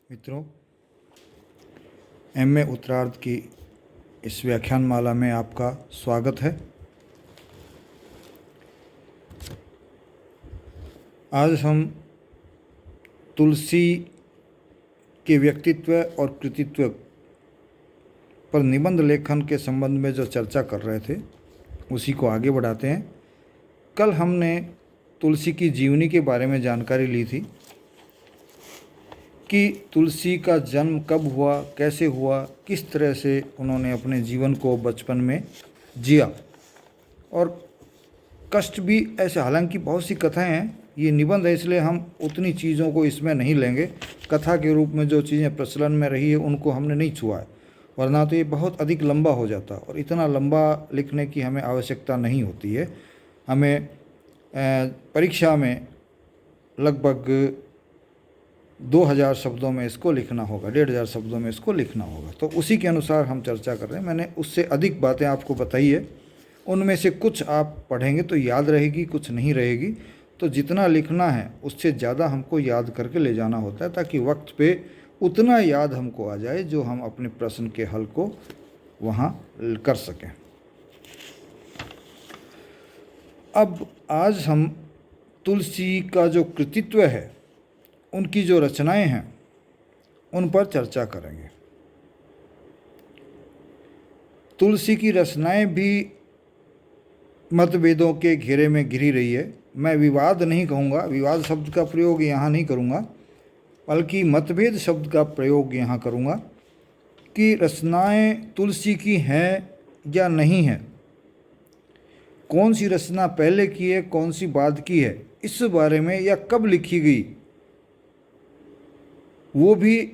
मित्रों, एमए उत्तरार्ध की इस व्याख्यान माला में आपका स्वागत है। आज हम तुलसी के व्यक्तित्व और कृतित्व पर निबंध लेखन के संबंध में जो चर्चा कर रहे थे उसी को आगे बढ़ाते हैं। कल हमने तुलसी की जीवनी के बारे में जानकारी ली थी कि तुलसी का जन्म कब हुआ, कैसे हुआ, किस तरह से उन्होंने अपने जीवन को बचपन में जिया और कष्ट भी ऐसे। हालांकि बहुत सी कथाएं हैं, ये निबंध है इसलिए हम उतनी चीज़ों को इसमें नहीं लेंगे। कथा के रूप में जो चीज़ें प्रचलन में रही है उनको हमने नहीं छुआ है, वरना तो ये बहुत अधिक लंबा हो जाता और इतना लंबा लिखने की हमें आवश्यकता नहीं होती है। हमें परीक्षा में लगभग 2000 शब्दों में इसको लिखना होगा, 1500 शब्दों में इसको लिखना होगा, तो उसी के अनुसार हम चर्चा कर रहे हैं। मैंने उससे अधिक बातें आपको बताई है, उनमें से कुछ आप पढ़ेंगे तो याद रहेगी, कुछ नहीं रहेगी। तो जितना लिखना है उससे ज़्यादा हमको याद करके ले जाना होता है ताकि वक्त पे उतना याद हमको आ जाए जो हम अपने प्रश्न के हल को वहाँ कर सकें। अब आज हम तुलसी का जो कृतित्व है, उनकी जो रचनाएं हैं, उन पर चर्चा करेंगे। तुलसी की रचनाएं भी मतभेदों के घेरे में घिरी रही है। मैं विवाद नहीं कहूँगा, विवाद शब्द का प्रयोग यहाँ नहीं करूँगा, बल्कि मतभेद शब्द का प्रयोग यहाँ करूँगा कि रचनाएं तुलसी की हैं या नहीं हैं, कौन सी रचना पहले की है, कौन सी बाद की है, इस बारे में, या कब लिखी गई, वो भी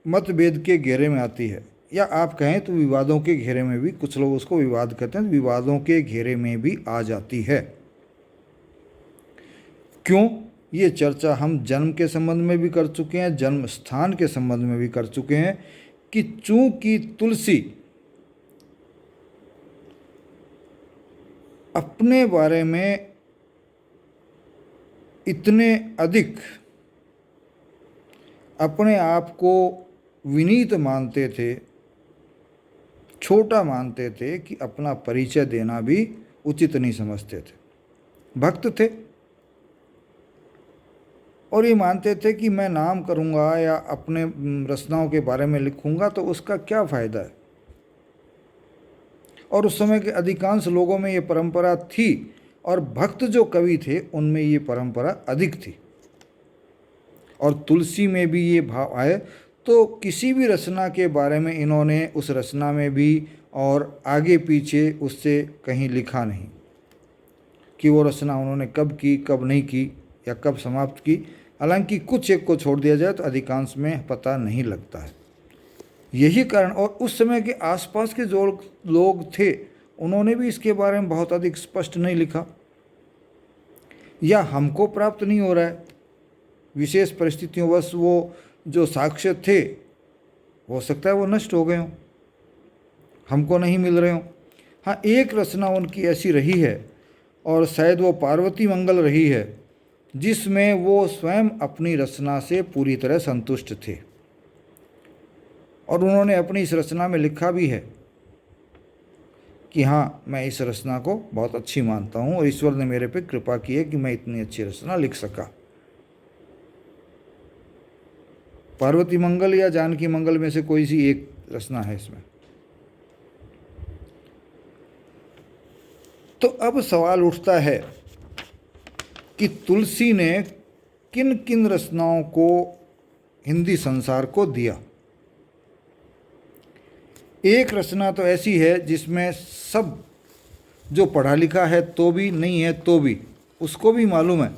मतभेद के घेरे में आती है। या आप कहें तो विवादों के घेरे में भी, कुछ लोग उसको विवाद कहते हैं, विवादों के घेरे में भी आ जाती है। क्यों? ये चर्चा हम जन्म के संबंध में भी कर चुके हैं, जन्म स्थान के संबंध में भी कर चुके हैं कि चूंकि तुलसी अपने बारे में इतने अधिक अपने आप को विनीत मानते थे, छोटा मानते थे कि अपना परिचय देना भी उचित नहीं समझते थे। भक्त थे और ये मानते थे कि मैं नाम करूँगा या अपने रचनाओं के बारे में लिखूँगा तो उसका क्या फ़ायदा है। और उस समय के अधिकांश लोगों में ये परंपरा थी और भक्त जो कवि थे उनमें ये परंपरा अधिक थी और तुलसी में भी ये भाव आए। तो किसी भी रचना के बारे में इन्होंने उस रचना में भी और आगे पीछे उससे कहीं लिखा नहीं कि वो रचना उन्होंने कब की, कब नहीं की या कब समाप्त की। हालांकि कुछ एक को छोड़ दिया जाए तो अधिकांश में पता नहीं लगता है। यही कारण, और उस समय के आसपास के जो लोग थे उन्होंने भी इसके बारे में बहुत अधिक स्पष्ट नहीं लिखा, या हमको प्राप्त नहीं हो रहा है। विशेष परिस्थितियों वश वो जो साक्ष्य थे हो सकता है वो नष्ट हो गए हों, हमको नहीं मिल रहे हों। हाँ, एक रचना उनकी ऐसी रही है और शायद वो पार्वती मंगल रही है जिसमें वो स्वयं अपनी रचना से पूरी तरह संतुष्ट थे और उन्होंने अपनी इस रचना में लिखा भी है कि हाँ, मैं इस रचना को बहुत अच्छी मानता हूँ और ईश्वर ने मेरे पे कृपा की है कि मैं इतनी अच्छी रचना लिख सका। पार्वती मंगल या जानकी मंगल में से कोई सी एक रचना है इसमें। तो अब सवाल उठता है कि तुलसी ने किन किन रचनाओं को हिंदी संसार को दिया। एक रचना तो ऐसी है जिसमें सब, जो पढ़ा लिखा है तो भी, नहीं है तो भी, उसको भी मालूम है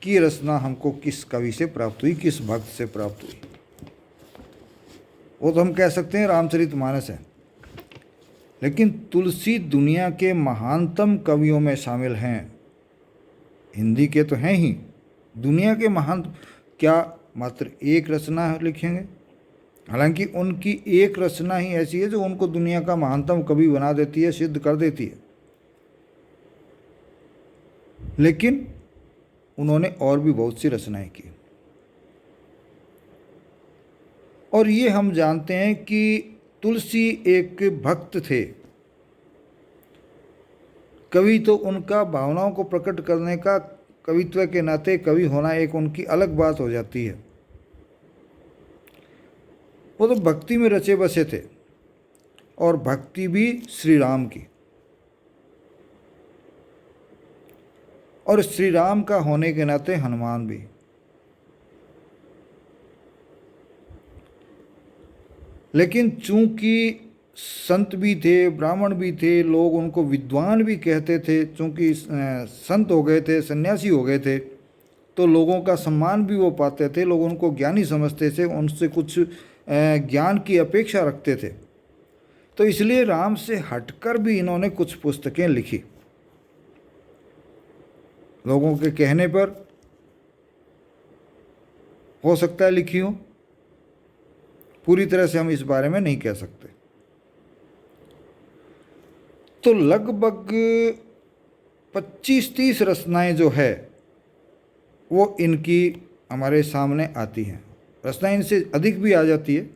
कि ये रचना हमको किस कवि से प्राप्त हुई, किस भक्त से प्राप्त हुई। वो तो हम कह सकते हैं रामचरितमानस है। लेकिन तुलसी दुनिया के महानतम कवियों में शामिल हैं। हिंदी के तो हैं ही, दुनिया के महान, क्या मात्र एक रचना लिखेंगे? हालांकि उनकी एक रचना ही ऐसी है जो उनको दुनिया का महानतम कवि बना देती है, सिद्ध कर देती है। लेकिन उन्होंने और भी बहुत सी रचनाएं की। और ये हम जानते हैं कि तुलसी एक भक्त थे। कवि तो उनका भावनाओं को प्रकट करने का, कवित्व के नाते कवि होना एक उनकी अलग बात हो जाती है। वो तो भक्ति में रचे बसे थे, और भक्ति भी श्री राम की, और श्री राम का होने के नाते हनुमान भी। लेकिन चूंकि संत भी थे, ब्राह्मण भी थे, लोग उनको विद्वान भी कहते थे, चूंकि संत हो गए थे, सन्यासी हो गए थे, तो लोगों का सम्मान भी वो पाते थे, लोग उनको ज्ञानी समझते थे, उनसे कुछ ज्ञान की अपेक्षा रखते थे। तो इसलिए राम से हटकर भी इन्होंने कुछ पुस्तकें लिखी, लोगों के कहने पर हो सकता है लिखी हो, पूरी तरह से हम इस बारे में नहीं कह सकते। तो लगभग 25-30 रचनाएं जो है वो इनकी हमारे सामने आती हैं। रचनाएं इनसे अधिक भी आ जाती है,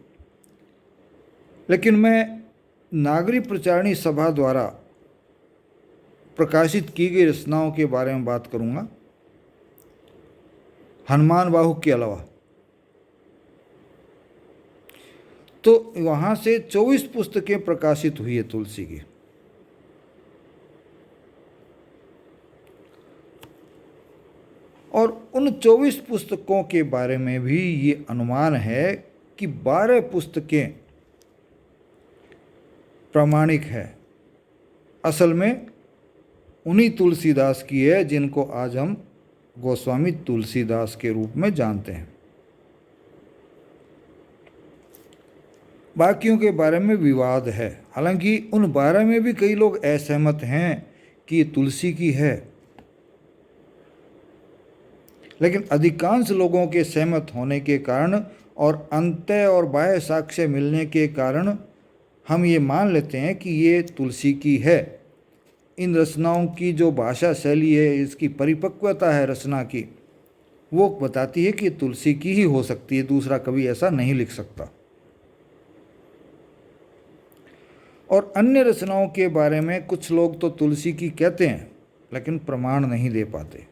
लेकिन मैं नागरिक प्रचारणी सभा द्वारा प्रकाशित की गई रचनाओं के बारे में बात करूंगा, हनुमान बाहु के अलावा। तो वहाँ से 24 पुस्तकें प्रकाशित हुई है तुलसी की। और उन 24 पुस्तकों के बारे में भी ये अनुमान है कि 12 पुस्तकें प्रामाणिक है, असल में उन्हीं तुलसीदास की है जिनको आज हम गोस्वामी तुलसीदास के रूप में जानते हैं। बाकियों के बारे में विवाद है, हालांकि उन 12 में भी कई लोग असहमत हैं कि ये तुलसी की है, लेकिन अधिकांश लोगों के सहमत होने के कारण और अंतः और बाह्य साक्ष्य मिलने के कारण हम ये मान लेते हैं कि ये तुलसी की है। इन रचनाओं की जो भाषा शैली है, इसकी परिपक्वता है रचना की, वो बताती है कि तुलसी की ही हो सकती है, दूसरा कभी ऐसा नहीं लिख सकता। और अन्य रचनाओं के बारे में कुछ लोग तो तुलसी की कहते हैं लेकिन प्रमाण नहीं दे पाते,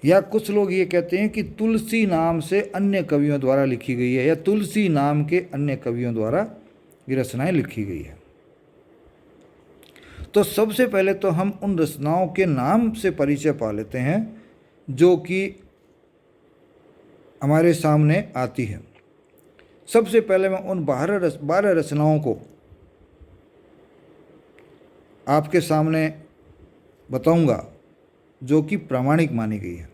या कुछ लोग ये कहते हैं कि तुलसी नाम से अन्य कवियों द्वारा लिखी गई है, या तुलसी नाम के अन्य कवियों द्वारा ये रचनाएं लिखी गई है। तो सबसे पहले तो हम उन रचनाओं के नाम से परिचय पा लेते हैं जो कि हमारे सामने आती है। सबसे पहले मैं उन 12 रचनाओं को आपके सामने बताऊंगा जो कि प्रामाणिक मानी गई है।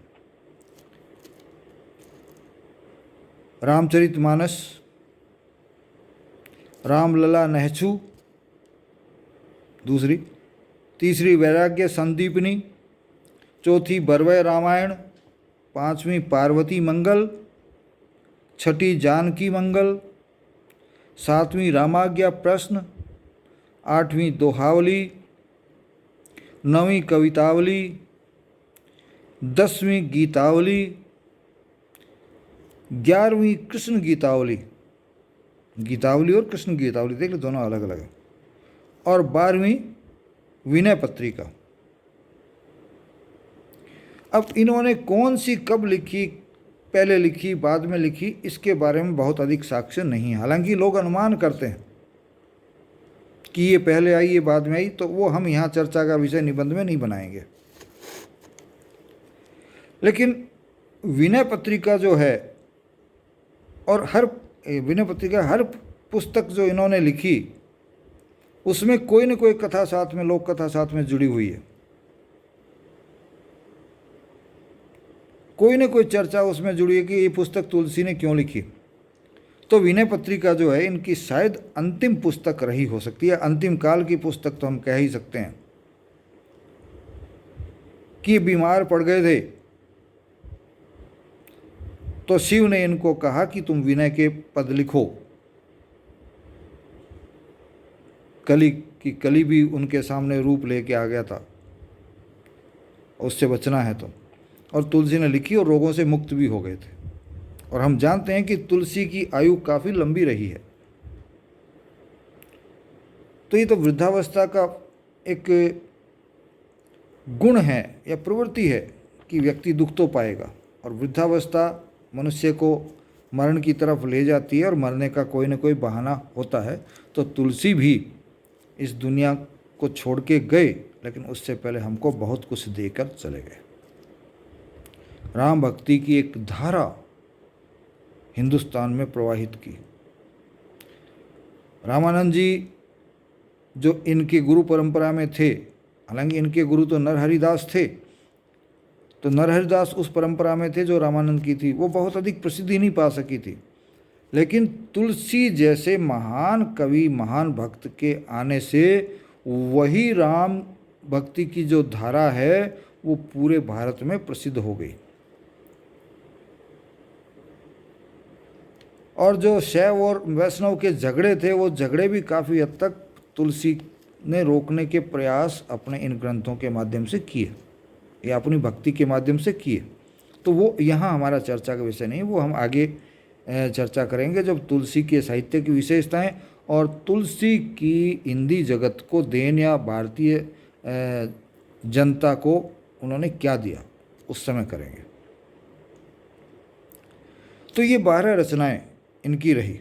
रामचरितमानस, रामलला नहछु दूसरी, तीसरी वैराग्य संदीपनी, चौथी बरवय रामायण, पांचवी पार्वती मंगल, छठी जानकी मंगल, सातवीं रामाज्ञा प्रश्न, आठवीं दोहावली, नवीं कवितावली, 10वीं गीतावली, 11वीं कृष्ण गीतावली, गीतावली और कृष्ण गीतावली देख लो दोनों अलग अलग है, और 12वीं विनय पत्रिका। अब इन्होंने कौन सी कब लिखी, पहले लिखी बाद में लिखी, इसके बारे में बहुत अधिक साक्ष्य नहीं है। हालांकि लोग अनुमान करते हैं कि ये पहले आई ये बाद में आई, तो वो हम यहाँ चर्चा का विषय निबंध में नहीं बनाएंगे। लेकिन विनय पत्रिका जो है, और हर विनय पत्रिका, हर पुस्तक जो इन्होंने लिखी उसमें कोई न कोई कथा साथ में, लोक कथा साथ में जुड़ी हुई है, कोई न कोई चर्चा उसमें जुड़ी है कि ये पुस्तक तुलसी ने क्यों लिखी। तो विनय पत्रिका जो है इनकी शायद अंतिम पुस्तक रही हो सकती है, अंतिम काल की पुस्तक तो हम कह ही सकते हैं कि बीमार पड़ गए थे, तो शिव ने इनको कहा कि तुम विनय के पद लिखो। कली भी उनके सामने रूप लेके आ गया था, उससे बचना है तो, और तुलसी ने लिखी और रोगों से मुक्त भी हो गए थे। और हम जानते हैं कि तुलसी की आयु काफ़ी लंबी रही है। तो ये तो वृद्धावस्था का एक गुण है या प्रवृत्ति है कि व्यक्ति दुख तो पाएगा, और वृद्धावस्था मनुष्य को मरण की तरफ ले जाती है और मरने का कोई ना कोई बहाना होता है। तो तुलसी भी इस दुनिया को छोड़ के गए, लेकिन उससे पहले हमको बहुत कुछ देकर चले गए। राम भक्ति की एक धारा हिंदुस्तान में प्रवाहित की। रामानंद जी जो इनके गुरु परंपरा में थे, हालांकि इनके गुरु तो नरहरिदास थे, तो नरहरिदास उस परंपरा में थे जो रामानंद की थी, वो बहुत अधिक प्रसिद्धि नहीं पा सकी थी। लेकिन तुलसी जैसे महान कवि, महान भक्त के आने से वही राम भक्ति की जो धारा है वो पूरे भारत में प्रसिद्ध हो गई। और जो शैव और वैष्णव के झगड़े थे, वो झगड़े भी काफ़ी हद तक तुलसी ने रोकने के प्रयास अपने इन ग्रंथों के माध्यम से किए या अपनी भक्ति के माध्यम से किए। तो वो यहाँ हमारा चर्चा का विषय नहीं, वो हम आगे चर्चा करेंगे जब तुलसी के साहित्य की विशेषताएं और तुलसी की हिंदी जगत को देन या भारतीय जनता को उन्होंने क्या दिया, उस समय करेंगे। तो ये 12 रचनाएं इनकी रही।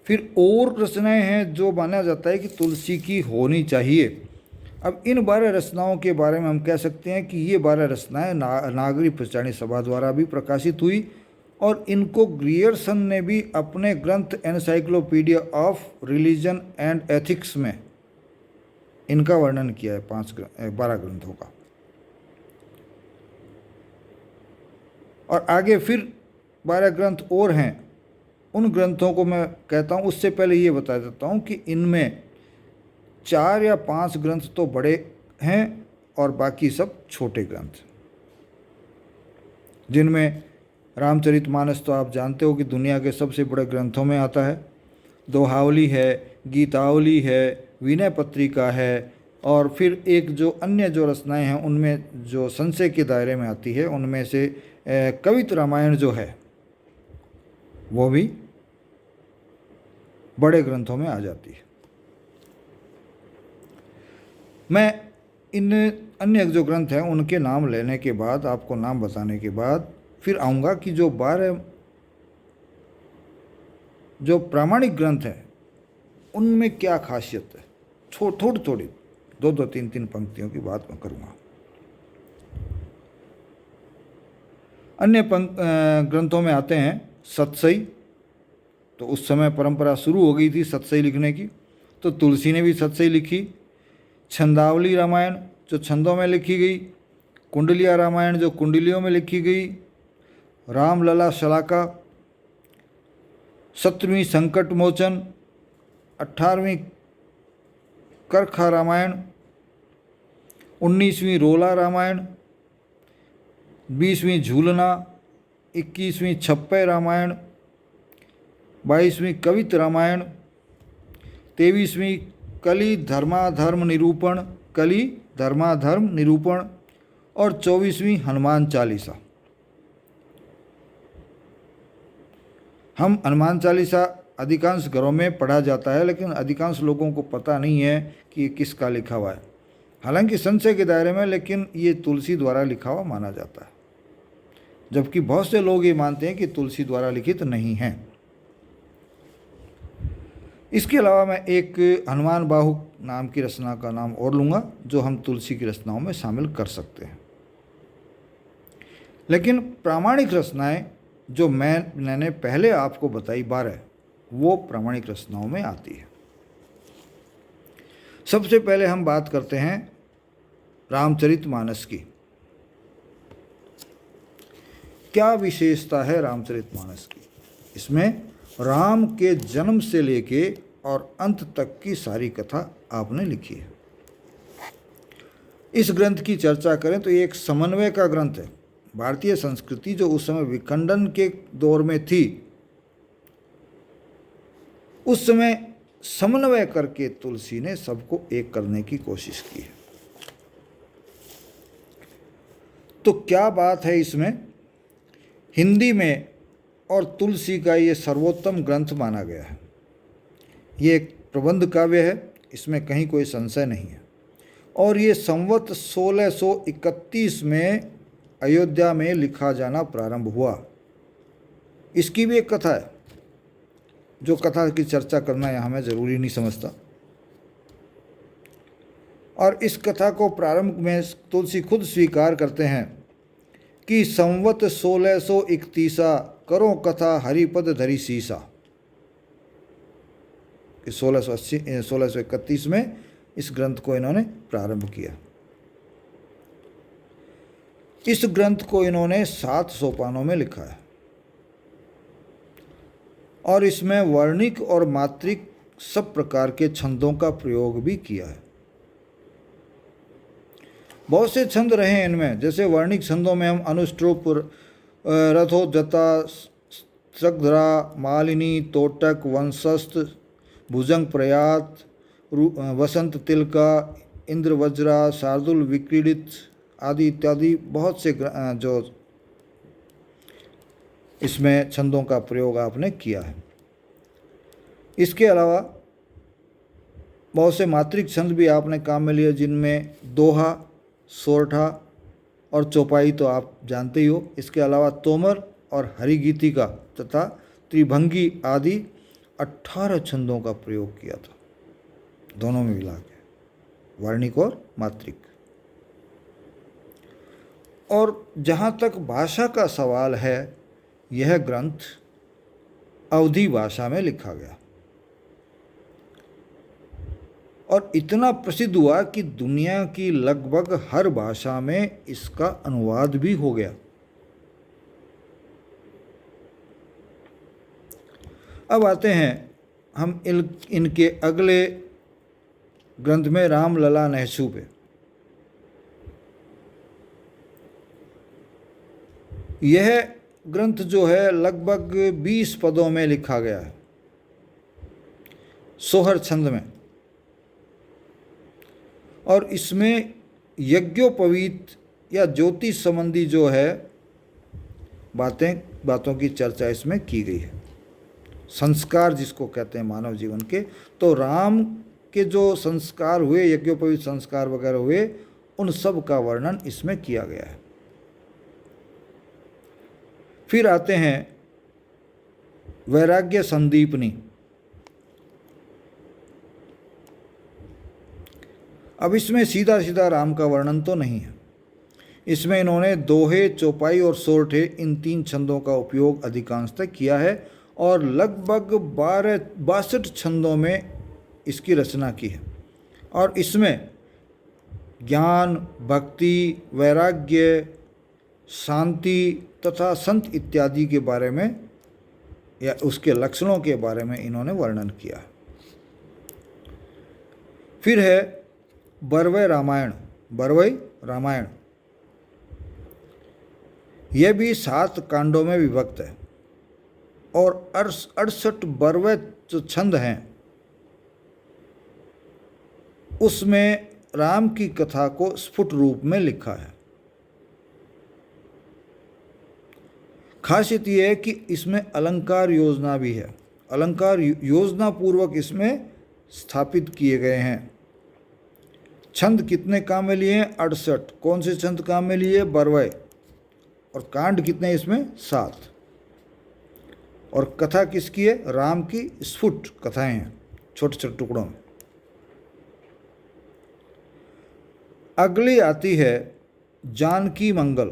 फिर और रचनाएं हैं जो माना जाता है कि तुलसी की होनी चाहिए। अब इन 12 रचनाओं के बारे में हम कह सकते हैं कि ये 12 रचनाएं नागरी प्रचारणी सभा द्वारा भी प्रकाशित हुई, और इनको ग्रियर्सन ने भी अपने ग्रंथ encyclopedia of religion and ethics में इनका वर्णन किया है 12 ग्रंथों का। और आगे फिर 12 ग्रंथ और हैं, उन ग्रंथों को मैं कहता हूँ। उससे पहले ये बता देता हूँ कि इनमें 4 या 5 ग्रंथ तो बड़े हैं और बाकी सब छोटे ग्रंथ, जिनमें रामचरितमानस तो आप जानते हो कि दुनिया के सबसे बड़े ग्रंथों में आता है। दोहावली है, गीतावली है, विनय पत्रिका है, और फिर एक जो अन्य जो रचनाएं हैं उनमें जो संशय के दायरे में आती है, उनमें से कवित रामायण जो है वो भी बड़े ग्रंथों में आ जाती है। मैं इन अन्य जो ग्रंथ हैं उनके नाम लेने के बाद, आपको नाम बताने के बाद फिर आऊँगा कि जो 12 जो प्रामाणिक ग्रंथ हैं उनमें क्या खासियत है। थोड़ी थोड़ी 2-2, 3-3 पंक्तियों की बात मैं करूँगा। अन्य ग्रंथों में आते हैं सतसई, तो उस समय परंपरा शुरू हो गई थी सतसई लिखने की, तो तुलसी ने भी सतसई लिखी। छंदावली रामायण जो छंदों में लिखी गई, कुंडलिया रामायण जो कुंडलियों में लिखी गई, रामलला शलाका, 17वीं संकट मोचन, 18वीं करखा रामायण, 19वीं रोला रामायण, 20वीं झूलना, 21वीं छप्पे रामायण, 22वीं कवित रामायण, 23वीं कली धर्माधर्म निरूपण, और 24वीं हनुमान चालीसा। हम हनुमान चालीसा अधिकांश घरों में पढ़ा जाता है, लेकिन अधिकांश लोगों को पता नहीं है कि ये किसका लिखा हुआ है। हालांकि संशय के दायरे में, लेकिन ये तुलसी द्वारा लिखा हुआ माना जाता है, जबकि बहुत से लोग ये मानते हैं कि तुलसी द्वारा लिखित नहीं है। इसके अलावा मैं एक हनुमान बाहु नाम की रचना का नाम और लूँगा जो हम तुलसी की रचनाओं में शामिल कर सकते हैं। लेकिन प्रामाणिक रचनाएं जो मैंने पहले आपको बताई 12, वो प्रामाणिक रचनाओं में आती है। सबसे पहले हम बात करते हैं रामचरितमानस की। क्या विशेषता है रामचरितमानस की? इसमें राम के जन्म से लेके और अंत तक की सारी कथा आपने लिखी है। इस ग्रंथ की चर्चा करें तो ये एक समन्वय का ग्रंथ है। भारतीय संस्कृति जो उस समय विखंडन के दौर में थी, उस समय समन्वय करके तुलसी ने सबको एक करने की कोशिश की है। तो क्या बात है इसमें? हिंदी में और तुलसी का ये सर्वोत्तम ग्रंथ माना गया है। ये एक प्रबंध काव्य है, इसमें कहीं कोई संशय नहीं है। और ये संवत 1631 में अयोध्या में लिखा जाना प्रारंभ हुआ। इसकी भी एक कथा है, जो कथा की चर्चा करना यहाँ मैं ज़रूरी नहीं समझता। और इस कथा को प्रारंभ में तुलसी खुद स्वीकार करते हैं कि संवत 1631 करो कथा हरिपद धरी सीसा, कि 1631 में इस ग्रंथ को इन्होंने प्रारंभ किया। इस ग्रंथ को इन्होंने 7 सोपानों में लिखा है और इसमें वर्णिक और मात्रिक सब प्रकार के छंदों का प्रयोग भी किया है। बहुत से छंद रहे हैं इनमें, जैसे वर्णिक छंदों में हम अनुष्टुप, रथोद्यता, सग्धरा, मालिनी, तोटक, वंशस्थ, भुजंग प्रयात, वसंत तिलका, इंद्र वज्रा, शार्दुल विक्रीडित आदि इत्यादि बहुत से जो इसमें छंदों का प्रयोग आपने किया है। इसके अलावा बहुत से मात्रिक छंद भी आपने काम में लिए, जिनमें दोहा, सोरठा और चौपाई तो आप जानते ही हो। इसके अलावा तोमर और हरिगीतिका तथा त्रिभंगी आदि 18 छंदों का प्रयोग किया था, दोनों में मिला के, वर्णिक और मात्रिक। और जहाँ तक भाषा का सवाल है, यह ग्रंथ अवधी भाषा में लिखा गया और इतना प्रसिद्ध हुआ कि दुनिया की लगभग हर भाषा में इसका अनुवाद भी हो गया। अब आते हैं हम इनके अगले ग्रंथ में रामलला नहसू पे। यह ग्रंथ जो है लगभग 20 पदों में लिखा गया है, सोहर छंद में, और इसमें यज्ञोपवीत या ज्योतिष संबंधी जो है बातों की चर्चा इसमें की गई है। संस्कार जिसको कहते हैं मानव जीवन के, तो राम के जो संस्कार हुए, यज्ञोपवीत संस्कार वगैरह हुए, उन सब का वर्णन इसमें किया गया है। फिर आते हैं वैराग्य संदीपनी। अब इसमें सीधा सीधा राम का वर्णन तो नहीं है। इसमें इन्होंने दोहे, चौपाई और सोरठे, इन 3 छंदों का उपयोग अधिकांशतः किया है और लगभग 62 छंदों में इसकी रचना की है। और इसमें ज्ञान, भक्ति, वैराग्य, शांति तथा संत इत्यादि के बारे में या उसके लक्षणों के बारे में इन्होंने वर्णन किया है। फिर है बरवै रामायण। बरवै रामायण यह भी 7 कांडों में विभक्त है और 68 बरवै जो छंद हैं उसमें राम की कथा को स्फुट रूप में लिखा है। खासियत यह है कि इसमें अलंकार योजना भी है। अलंकार योजना पूर्वक इसमें स्थापित किए गए हैं। छंद कितने काम में लिए हैं? 68। कौन से छंद काम में लिए? बरवै। और कांड कितने इसमें? 7। और कथा किसकी है? राम की स्फुट कथाएं हैं, छोटे छोटे टुकड़ों में। अगली आती है जानकी मंगल।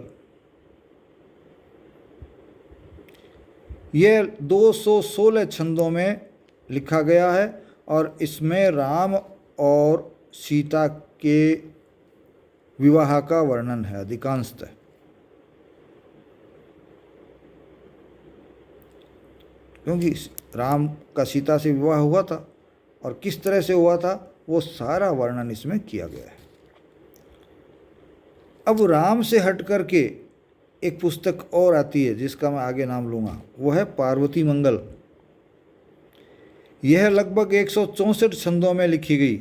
यह 216 छंदों में लिखा गया है और इसमें राम और सीता के विवाह का वर्णन है अधिकांशतः। क्योंकि राम का सीता से विवाह हुआ था और किस तरह से हुआ था वो सारा वर्णन इसमें किया गया है। अब राम से हट करके एक पुस्तक और आती है जिसका मैं आगे नाम लूँगा, वो है पार्वती मंगल। यह लगभग 164 छंदों में लिखी गई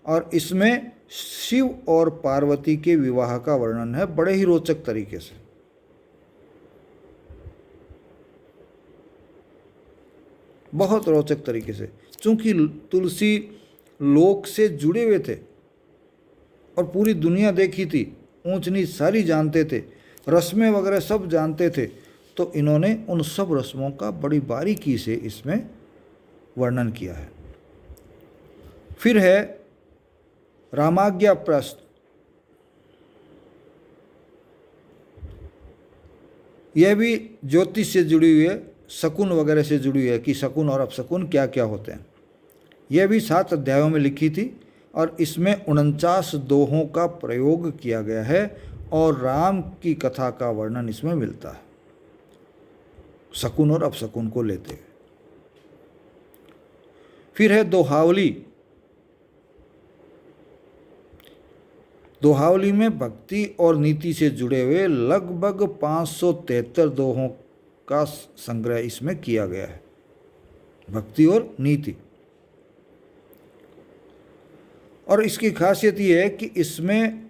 और इसमें शिव और पार्वती के विवाह का वर्णन है बड़े ही रोचक तरीके से। बहुत रोचक तरीके से। चूँकि तुलसी लोक से जुड़े हुए थे और पूरी दुनिया देखी थी, ऊंच नीच सारी जानते थे, रस्में वगैरह सब जानते थे, तो इन्होंने उन सब रस्मों का बड़ी बारीकी से इसमें वर्णन किया है। फिर है रामाज्ञा प्रश्न। यह भी ज्योतिष से जुड़ी हुई है, शकुन वगैरह से जुड़ी हुई है कि शकुन और अपशकुन क्या क्या होते हैं। यह भी 7 अध्यायों में लिखी थी और इसमें 49 दोहों का प्रयोग किया गया है और राम की कथा का वर्णन इसमें मिलता है, शकुन और अपशकुन को लेते हुए। फिर है दोहावली। दोहावली में भक्ति और नीति से जुड़े हुए लगभग 573 दोहों का संग्रह इसमें किया गया है, भक्ति और नीति। और इसकी खासियत ये है कि इसमें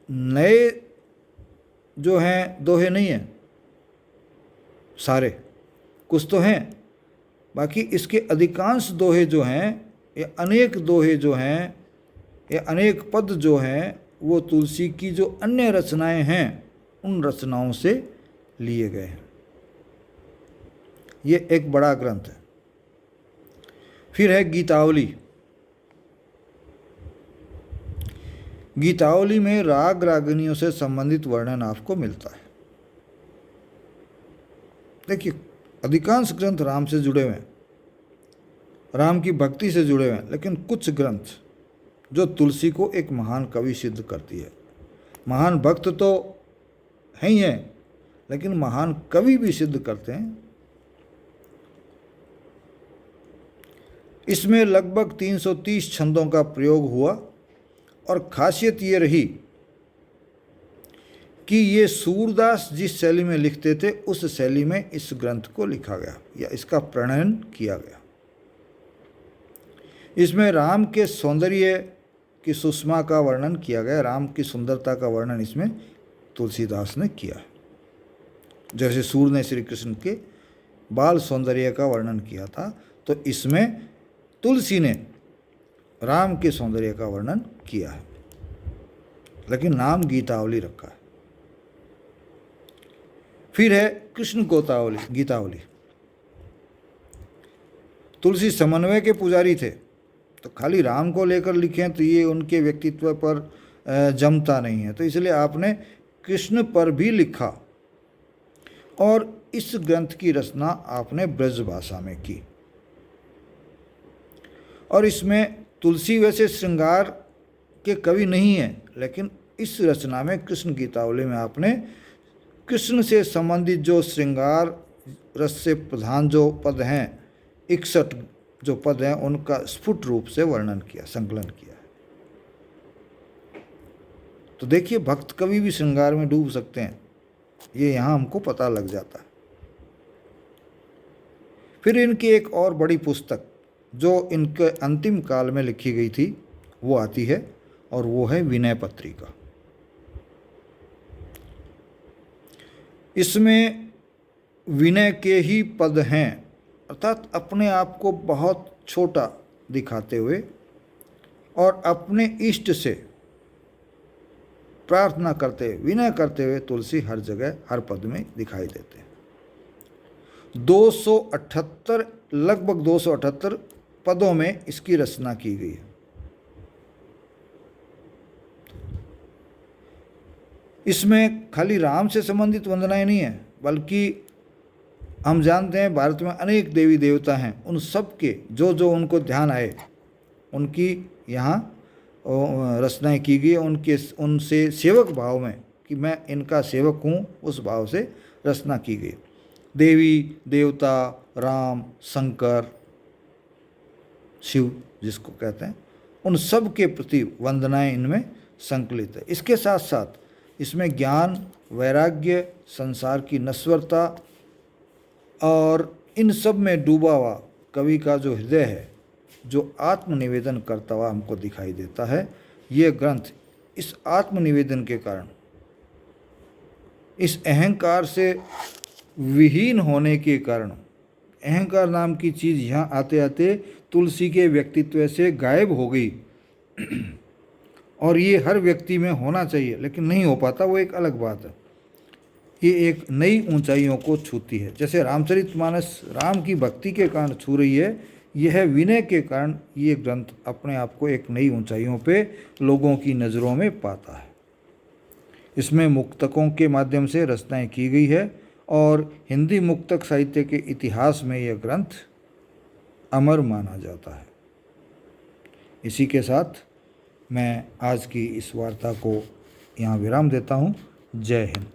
नए जो हैं दोहे नहीं हैं, सारे कुछ तो हैं, बाकी इसके अधिकांश दोहे जो हैं, ये अनेक दोहे जो हैं, ये अनेक पद जो हैं, वो तुलसी की जो अन्य रचनाएं हैं उन रचनाओं से लिए गए हैं। ये एक बड़ा ग्रंथ है। फिर है गीतावली। गीतावली में राग रागिनियों से संबंधित वर्णन आपको मिलता है। देखिए, अधिकांश ग्रंथ राम से जुड़े हुए हैं, राम की भक्ति से जुड़े हुए हैं, लेकिन कुछ ग्रंथ जो तुलसी को एक महान कवि सिद्ध करती है। महान भक्त तो है ही है, लेकिन महान कवि भी सिद्ध करते हैं। इसमें लगभग 330 छंदों का प्रयोग हुआ और खासियत ये रही कि ये सूरदास जिस शैली में लिखते थे उस शैली में इस ग्रंथ को लिखा गया या इसका प्रणयन किया गया। इसमें राम के सौंदर्य की सुषमा का वर्णन किया गया, राम की सुंदरता का वर्णन इसमें तुलसीदास ने किया है। जैसे सूर ने श्री कृष्ण के बाल सौंदर्य का वर्णन किया था, तो इसमें तुलसी ने राम के सौंदर्य का वर्णन किया है, लेकिन नाम गीतावली रखा है। फिर है कृष्ण गोतावली, गीतावली। तुलसी समन्वय के पुजारी थे, तो खाली राम को लेकर लिखें तो ये उनके व्यक्तित्व पर जमता नहीं है, तो इसलिए आपने कृष्ण पर भी लिखा और इस ग्रंथ की रचना आपने ब्रज भाषा में की। और इसमें तुलसी वैसे श्रृंगार के कवि नहीं है, लेकिन इस रचना में कृष्ण गीतावली में आपने कृष्ण से संबंधित जो श्रृंगार रस से प्रधान जो पद हैं, 61 जो पद हैं, उनका स्फुट रूप से वर्णन किया, संकलन किया है। तो देखिए, भक्त कवि भी श्रृंगार में डूब सकते हैं, ये यहाँ हमको पता लग जाता है। फिर इनकी एक और बड़ी पुस्तक जो इनके अंतिम काल में लिखी गई थी वो आती है, और वो है विनय पत्रिका। इसमें विनय के ही पद हैं, अर्थात अपने आप को बहुत छोटा दिखाते हुए और अपने इष्ट से प्रार्थना करते हुए, विनय करते हुए तुलसी हर जगह हर पद में दिखाई देते हैं। 278 लगभग 278 पदों में इसकी रचना की गई है। इसमें खाली राम से संबंधित वंदनाएं नहीं है, बल्कि हम जानते हैं भारत में अनेक देवी देवता हैं, उन सब के जो जो उनको ध्यान आए उनकी यहाँ रचनाएं की गई। उनसे सेवक भाव में कि मैं इनका सेवक हूँ, उस भाव से रचना की गई। देवी देवता, राम, शंकर, शिव जिसको कहते हैं, उन सब के प्रति वंदनाएं इनमें संकलित है। इसके साथ साथ इसमें ज्ञान, वैराग्य, संसार की नश्वरता और इन सब में डूबा हुआ कवि का जो हृदय है, जो आत्मनिवेदन करता हुआ हमको दिखाई देता है। ये ग्रंथ इस आत्मनिवेदन के कारण, इस अहंकार से विहीन होने के कारण, अहंकार नाम की चीज़ यहाँ आते आते तुलसी के व्यक्तित्व से गायब हो गई। और ये हर व्यक्ति में होना चाहिए, लेकिन नहीं हो पाता, वो एक अलग बात है। ये एक नई ऊंचाइयों को छूती है। जैसे रामचरितमानस राम की भक्ति के कारण छू रही है, यह विनय के कारण ये ग्रंथ अपने आप को एक नई ऊंचाइयों पे लोगों की नज़रों में पाता है। इसमें मुक्तकों के माध्यम से रचनाएं की गई है और हिंदी मुक्तक साहित्य के इतिहास में यह ग्रंथ अमर माना जाता है। इसी के साथ मैं आज की इस वार्ता को यहाँ विराम देता हूँ। जय हिंद।